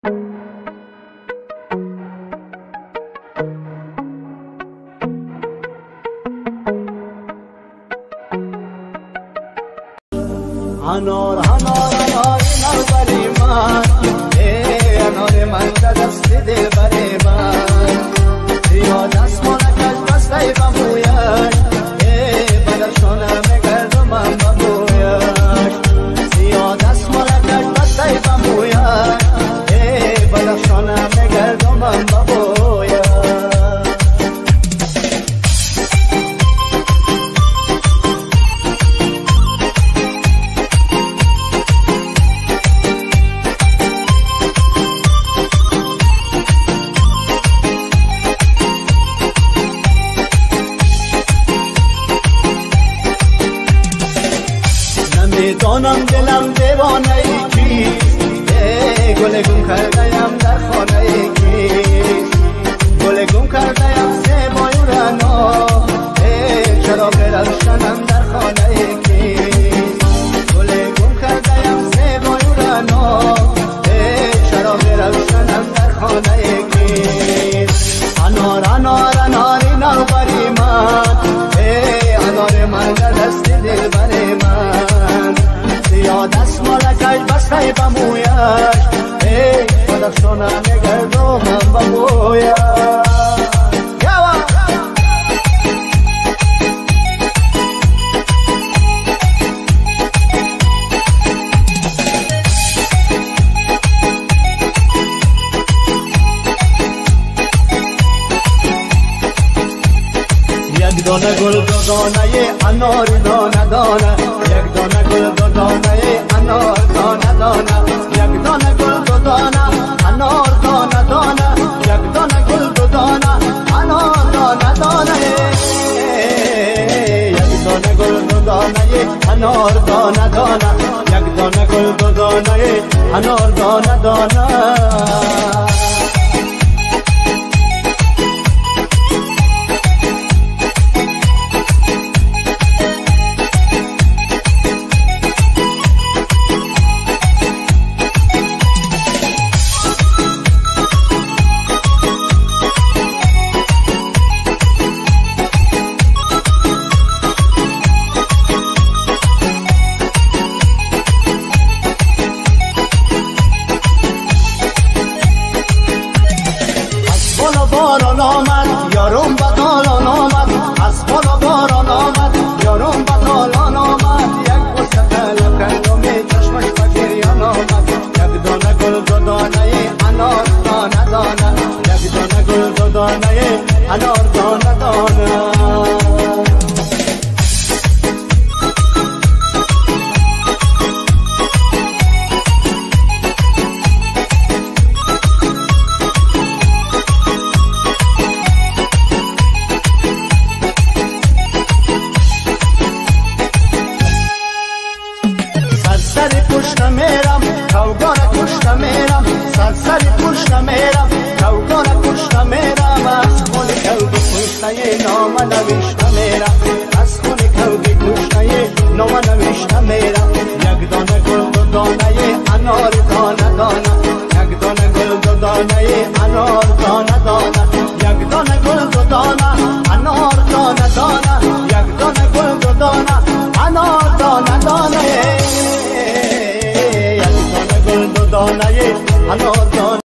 انار انار بری من انار من دست دل بری من یا دست مالکش بسته بمویش بدرشانه مگرد من بمویش یا دست مالکش بسته بمویش بدرشانه مگرد من بمویش میدانم دلم دیوانه ای کیست گل گم کرده‌ام در خانه ای کیست گل گم کرده‌ام زیبای رنا چراغ روشنم در خانه ای کیست گل گم کرده‌ام زیبای رنا چراغ روشنم در خانه ای کیست انار انار انار انار بری من انار من در دست دل بری من یا دست مالکش بسته بمویش بدرشانه مگرد و من بمویش یک دانه گل دو دانه انار دانه دانه یک دانه گل دو دانه انار دانه دانه یک دانه گل دو دانه انار دانه دانه یک دانه گل دو دانه انار دانه دانه یک دانه گل دو دانه انار دانه دانه یک دانه گل دو دانه انار دانه دانه باران آمد یارم بدالان آمد از بالا باران آمد یارم بدالان آمد یک بوسه طلب کردم چشمش به گریان آمد یک دانه گل دو دانه انار دانه دانه یک دانه گل دو دانه انار دانه دانه سر پشت میرم کوگار کشت میرم سر پشت میرم کوگار کشت میرم از خون کوگی کشته نام نوشته میرم از خون کوگی کشته نام نوشته میرم یک دانه گل دو دانه انار دانه دانه یک دانه گل دو دانه انار دانه دانه یک دانه گل دو دانه انار دانه دانه یک دانه گل دو دانه انار دانه دانه دانه انار دانه